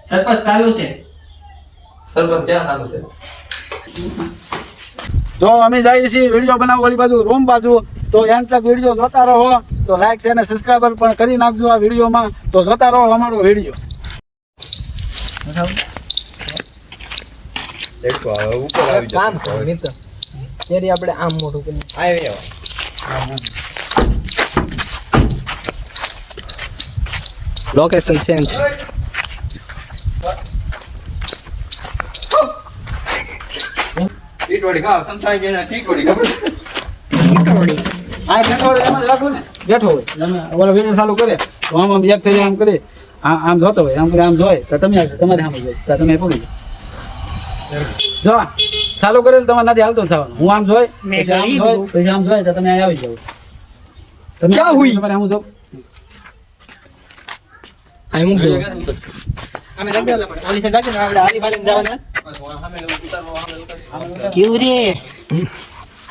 સરપંચ ચાલુ છે. સરપંચ ક્યાં ચાલુ છે? જો અમે જઈએ છીએ વિડીયો બનાવવા વાળી બાજુ રૂમ બાજુ, તો એન્ડ તક વિડીયો જોતા રહો. તો લાઈક છે અને સબસ્ક્રાઈબર પણ કરી નાખજો આ વિડીયોમાં. તો જોતા રહો અમારો વિડીયો. દેખો હવે ઉપર આવી કામ કરો મિત્ર, ત્યારે આપણે આમ મોટું કરી આવી લોકેશન ચેન્જ. ટીટોડી ખા સંતાઈ ગયા ટીટોડી ખબર આ બેઠો હોય એમ જ રાખો ને, બેઠો હોય તમે ઓલો વિડીયો ચાલુ કરે તો આમ આમ એક ફેરી આમ કરે, આમ જોતો હોય આમ કરે, આમ જોય તો તમે તમારે સામે જોઈ તો તમે પકડી જો ચાલુ કરેલ તમારે નથી હાલતો થવાનું. હું આમ જોઈ પછી આમ જોઈ પછી આમ જોઈ તો તમે અહીં આવી જાવ. તમે ક્યાં હુઈ? તમારે આમ જો આ મૂક દો. અમે રગડેલા પડે ઓલી સાઈડ રાખીને આપણે આલી બાલીને જવાના. કેવું રે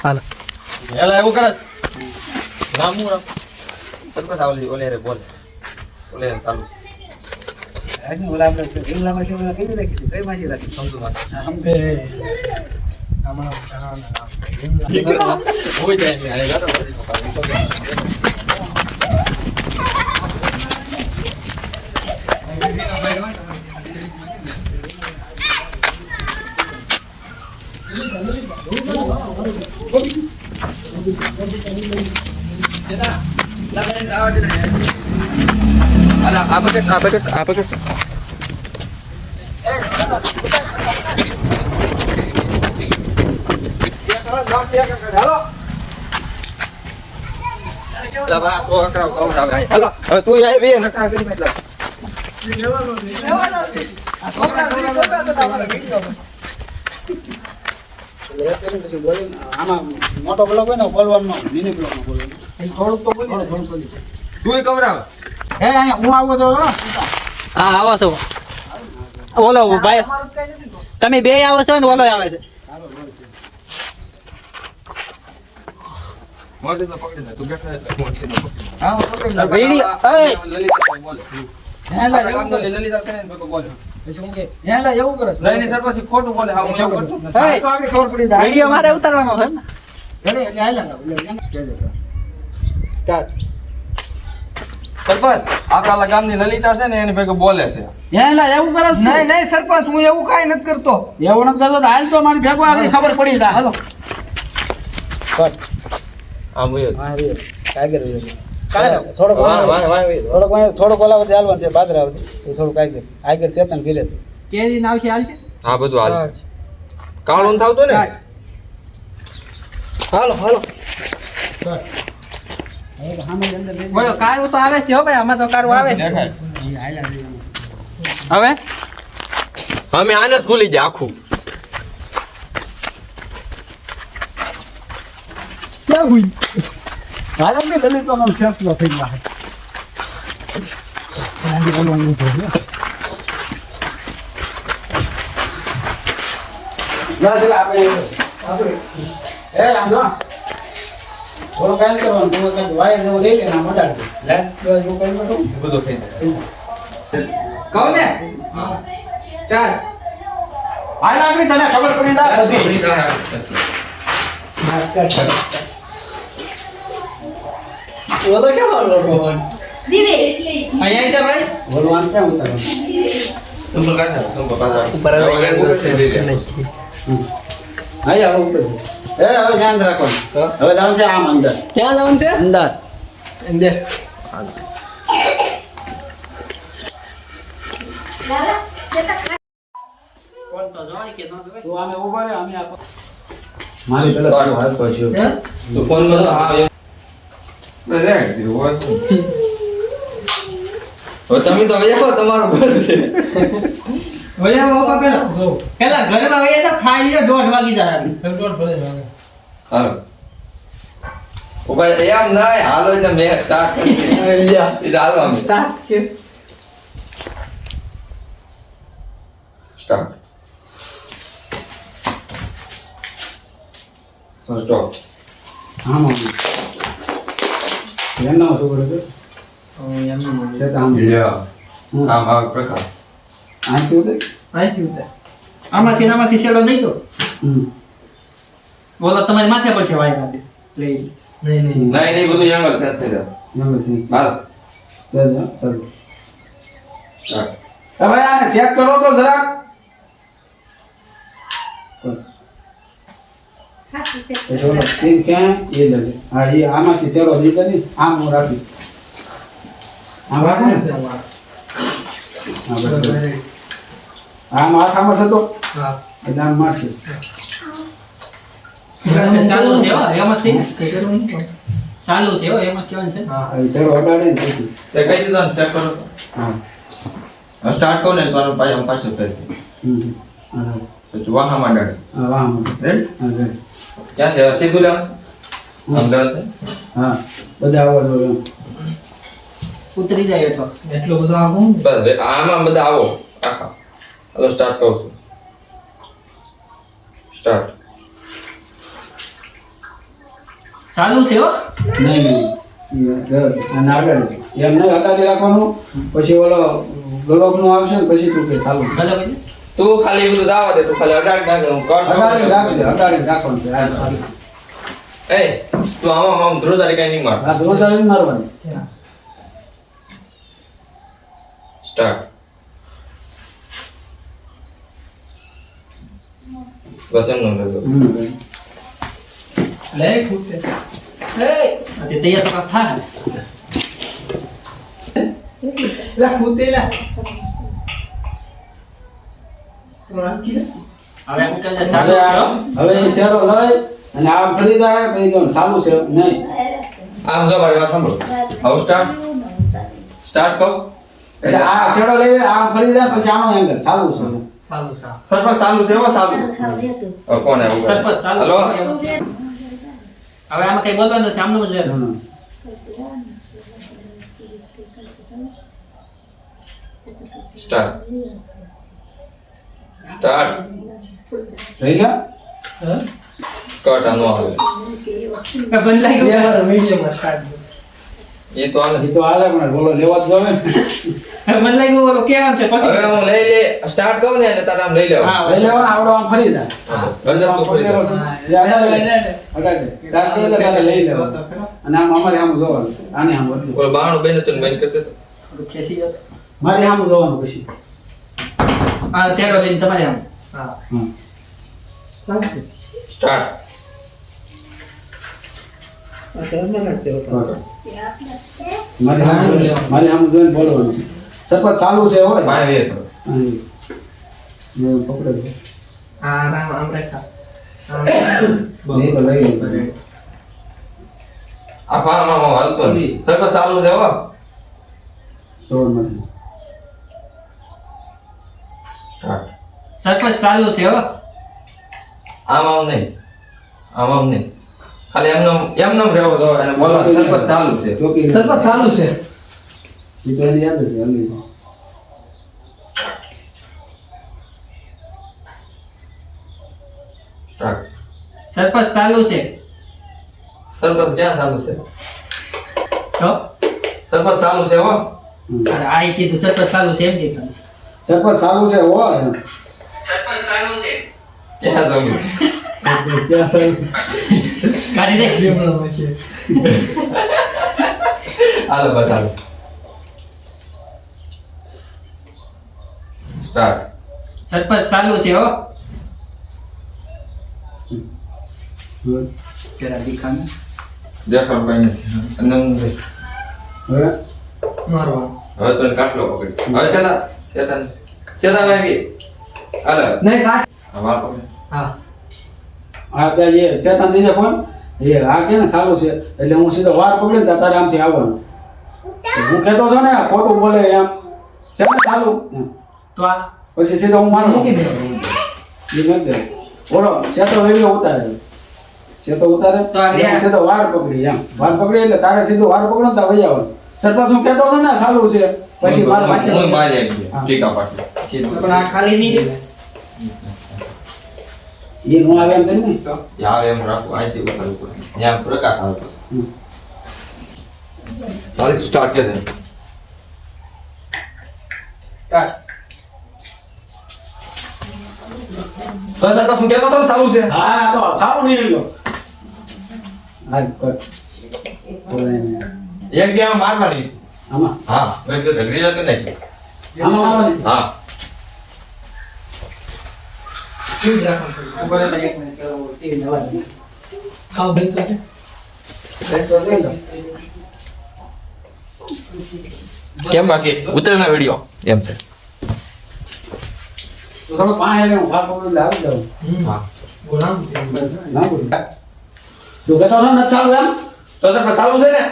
હાલો. એલા એવું કરે રામુ રામ સરપંચ આવલી ઓલે રે બોલ ઓલે ચાલુ આજની ઓલા આપણે ઇંગ્લામાં છે ઓલા કઈ રાખી કઈ માસી રાખી સમજુ માં આમ કે હોય જાય ને આલે ગાતો આ પેકેટ દવા તો અકરાવ કવરાવ હાલો હવે તું આય બે નકા કરી મતલબ આમાં મોટો બ્લોક હોય ને બોલવાનો મિની બ્લોક બોલવાનો થોડુંક તો બોલ થોડું બોલ. તું કવરાવ હે અહીંયા હું આવો તો હા આવો છો ઓલો ભાઈ તમે બે આવો છો ને ઓલો આવે છે. મોટી તો પકડી લે તું બેઠો એટલે મોટી તો પકડી હા પકડી લે. વિડીયો લલિતા બોલ હે લા કામ એવું તો કરે. લલિતા છે ને બોલ પછી હું કે હે લા એવું કરે. લઈને સરપંચ ખોટું બોલે હા હું એવું કરતો હા, તો આપણે ખબર પડી જાય. વિડીયો મારે ઉતારવાનો છે ને. એટલે હાલ્યા ના એટલે એને કહેજે. સ્ટાર્ટ. સરપંચ આપણા ગામની લલિતા છે ને એની ભેગો બોલે છે હે લા એવું કરે છે? નહીં નહીં સરપંચ, હું એવું કાંઈ નથી કરતો. એવું નથી કરતો તો હાલ તો મારી ભેગો આગળ ખબર પડી જાય. હાલો કટ. આમ હોય હા રે કાગર રે. કાગર. થોડોક વાય થોડોક ઓલા વધી હાલવાનું છે બાદરા વધી એ થોડું કાગર આગળ ચેતન કરે છે. કેરી નાવ છે હાલ છે. હા બધું હાલ કાળું થાવતો ને હાલો હાલો. હવે સામે અંદર લઈ બોલો કારું તો આવે છે હો ભાઈ, આમાં તો કારું આવે છે. દેખાય હાલ્યા લઈ. હવે અમે આને જ ભૂલી ગયા આખું ક્યાં હુઈ? હાલો કે લલિતનો ફેસલો થઈ ગયો. આંધી બોલવાનું છે. બસ એટલે આપણે એ રાંધો બોલો કાંઈ કરવાનું તું કાંઈ વાયર જેવું લઈ લે ને મટાડ દે લે બસ હું કઈ નતું બધું થઈ કહું ને ચાલ હાલ આગળ તને ખબર પડી જાય બધી. જાય ઓલો કેમ હાલો રોહન? અહીંયા તો ભાઈ બોલવાનું ક્યાં ઉતારવાનું સંભળ કાઢ સંભળ પાછા ઉપર આવે હવે એવું ઉપર છે. છે દે હા હવે ઉપર એ હવે ધ્યાન રાખવાનું હવે જવાનું છે આમ અંદર ક્યાં જવાનું છે? અંદર અંદર. કોણ તો જોય કે ન જોય. તું આમે ઉભા રહે અમે આપો મારી પેલા તારો હાથ પછ્યો હે? તો ફોન માં તો હા બસ રેડ દીધું હોય હવે તમે તો હવે જાઓ તમારું ઘર છે હવે ઓપા પેલા ઘરમાં વયા તો ખાઈ લ્યો 1:30 વાગી જાય. હાલો ઓ ભાઈ એમ ના હાલો એટલે મેં સ્ટાર્ટ કરી લ્યા. સીધા હાલો અમે સ્ટાર્ટ કે સ્ટાર્ટ સ્ટોપ આમ આમ એમના શું કરે છે એમનું છે તો આમ લ્યો આમ આવ પ્રકાશ આંચી ઉતરે આંખ્યું છે. આમાંથી ને આમાંથી શેડો નહીં તો બોલો તમારી માથે પડશે વાયર આપી લઈ નહીં નહીં નહીં નહીં બધું એંગલ સેટ થઈ જાય નંબર છે હાલ ચાલો ચાલો સ્ટાર્ટ ભાઈ આને ચેક કરો તો જરાક એ જોડો પિન ક્યાં એ લગે હા એ આમાંથી ચેડો નીકળે ને આમ હું રાખી આમ રાખો ને આમાં. હા બસ આમ હાથ આમાં થતો હા. એટલે આમ મારશે ચાલુ છે હો એમાંથી કઈ કરવું નહીં. ચાલુ છે હો એમાં કેવાનું છે હા. હવે ચેડો હટાડે ને પછી તે કઈ દીધો ને ચેક કરો હા સ્ટાર્ટ કરો ને તો પાછળ પાછળ કરી હા પછી વાહામાં ડાળ હા વાહ રેડી હા રેડી. ક્યાં છે સીધું લેવાનું છે અમદાવાદ છે હા બધા આવો એમ ઉતરી જાય તો એટલો બધો આખું બસ આમાં બધા આવો આખા હાલો સ્ટાર્ટ કહું છું સ્ટાર્ટ ચાલુ છે હો નહીં નહીં અને આગળ એમ નહીં હટાવી રાખવાનું પછી ઓલો ગલોબનું આવશે ને પછી તું કે ચાલુ બરાબર છે? તું ખાલી બધું જવા દે તું ખાલી અડાડી નાખ હું કટ હટાવી રાખજે હટાવી રાખવાનું છે એ તું આમ ધ્રુજારી કઈ નહીં માર આ દોર ચાલી મારવાની સ્ટાર્ટ બસ એમ નંબર લે ખૂટે એ તે તૈયાર તો કાંઈક થાય લા ખૂટે લા હવે આમ કહે છે હવે ચાલુ છે હો. હવે એ છેડો લઈ અને આમ ફરી જાય પછી કેમ ચાલુ છે નહીં આમ જો મારી વાત સાંભળો આવું સ્ટાર્ટ સ્ટાર્ટ કહું એટલે આ છેડો લઈ આમ ફરી જાય પછી આનો એંગલ ચાલુ છે સાલું સા સરપંચ ચાલુ છે હો ચાલુ કોણ આવ્યું સરપંચ ચાલુ હલો છે. હવે આમાં કઈ બોલવાનું નથી આમનું જ રહેવાનું. હમ. સ્ટાર્ટ સ્ટાર્ટ રહી ગયા હા કટ આનો આવે કાંઈ બંધ લાગી ગયું? મારો મીડિયમ માં સ્ટાર્ટ એ તો હાલે એ તો હાલે પણ બોલો લેવા જ ગમે હવે બંધ લાગી ગયું, ઓલું કહેવાનું છે પછી હવે હું લઈ લે સ્ટાર્ટ કહું ને એટલે તારે આમ લઈ લેવા હા, લઈ લેવાનો આવડો આમ ફરી જાય ગરદન તો ફરી જાય. લઈ લેવાનું અને આમ અમારે આમ જોવાનું આને આમ બદલું ઓલો બાણું બેન હતું ને બંધ કરી દેતો થોડુંક ખેંચી જાઓ તો. મારે આમ જોવાનું પછી આ શેડો લઈને તમારે આમ હા હમ. સ્ટાર્ટ મારે આમ જોઈને બોલવાનું સરપંચ ચાલુ છે હોય મારે વેસ અહીં. મેં પકડેલું. આ રામ આમ રાખા નહીં તો લઈ લઉં. આ ફાર્મમાં હાલતો નહીં સરપંચ ચાલુ છે હો જોવાનું મને. સ્ટાર્ટ સરપંચ ચાલુ છે હો આમ નહીં આમ નહીં ખાલી એમનેમ રહેવો તો અને બોલો સરપંચ ચાલુ છે ચોકી સરપંચ સાલું છે એ તો એને યાદ છે હલી. સ્ટાર્ટ સરપંચ ચાલુ છે સરપંચ ક્યાં ચાલુ છે તો સરપંચ ચાલુ છે હો અરે આ ઈ કીધું સરપંચ ચાલુ છે એમ કીધું સરપંચ ચાલુ છે હોય એમ. સરપંચ ચાલુ છે ક્યાં ચાલુ છે સરપંચ ક્યાં ચાલુ? કાઢી દે લીમડામાં છે હાલો બસ હાલો સ્ટાર્ટ સરપંચ ચાલુ છે હો જરા દીખાને દેખાડ કઈ નથી અને હવે મારવા હવે તો કાટલો પકડી હવે સેતા આવી હાલો નહીં કાટ હવે આ પકડી હા આ ત્યાં એ શેતાન દીધે ફોન એ આ કે ને ચાલુ છે એટલે હું સીધો વાર પકડે ને તારે આમથી આવવાનું હું કહેતો હતો ને ખોટું બોલે એમ શેતાન ચાલુ એમ. તો આ પછી સીધો હું મારું મૂકી દે એ મૂકી દે બોલો શેતો વેલો ઉતારે શેતો ઉતારે તો આ એટલે હું સીધો વાર પકડી એમ વાર પકડી એટલે તારે સીધો વાર પકડો ને તારે વહી આવવાનું સરપંચ હું કહેતો હતો ને ચાલુ છે પછી મારા પાસે હું મારી આવી હા. ટીકા પાટી પણ આ ખાલી નહીં દે એ નો આવે એમ કરીને યાર એમ રાખો અહીંથી ઉતારવું પડે ત્યાં પ્રકાશ આવે પછી હમ. હાલ સ્ટાર્ટ કે છે સ્ટાર્ટ તો હું કહેતો તો સારું છે હા તો સારું નહીં ગયો હાલ કર બોલાય ને એક બે આમાં મારવાની આમાં હા મેં કીધું ગ્રીલર કરી નાખી આમાં મારવાની હા કેવું રાખવાનું ઉપર એટલે એક મિનિટ ટીવી જવા દે. ખાવ બેન તો છે એક તો લઈ લો કેમ બાકી ઉતરેના વિડિયો એમ છે તો થોડો પાણી એટલે હું ફાટ પકડી લાવી દઉં હા ગુલામ છે ના બોલ જો કહેતો હતો ને ચાલુ એમ તો સર સારું છે ને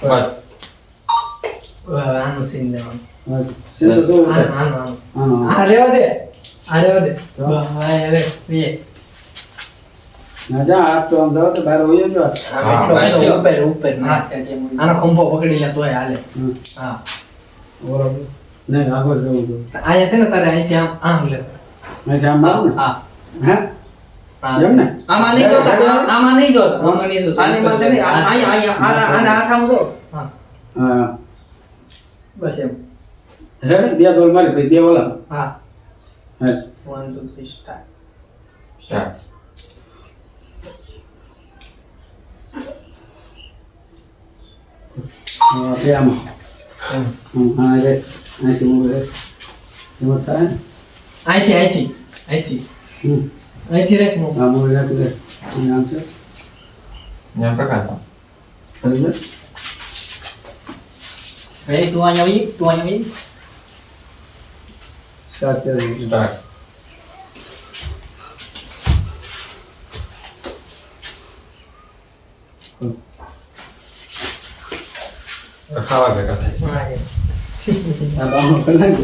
બસ આનું સીન લેવાનું બસ સીધો જો આનું આનો આ રેવા દે આ રેવા દે તો? હા અરે યે ના જા હાથ તો આમ જાવ તો બહાર હોઈએ જો ઉપર ઉપર હા છે કેમ આનો ખંભો પકડી લે તોય હાલે હમ. હા બરાબર નહીં આગળ જવું તો અહીંયા છે ને તારે અહીંથી આમ લે અહીંથી આમ મારું ને હા હે હા એમ ને આમાં નહીં જોતા આમાં નહીં જોતા આમાં નહીં જોતા. આની માથે નહીં અહીંયા આના હાથ આમ જો હા હા બસ એમ રેડી બે દોલ મારી પછી બે ઓલા હા હે 1 2 3 સ્ટાર્ટ સ્ટાર્ટ બે આમાં હા રે અહીંથી હું રે એમાં થાય ને અહીંથી હમ અહીંથી રાખ મો હા મોર રાખી લે અહીં આમ છે એમ પ્રકાશ ખરી છે ભાઈ તું અહીંયા આવી સ્ટાર્ટ કરી સ્ટાર્ટ ખાવા ભેગા થાય હા આ બામો કલાક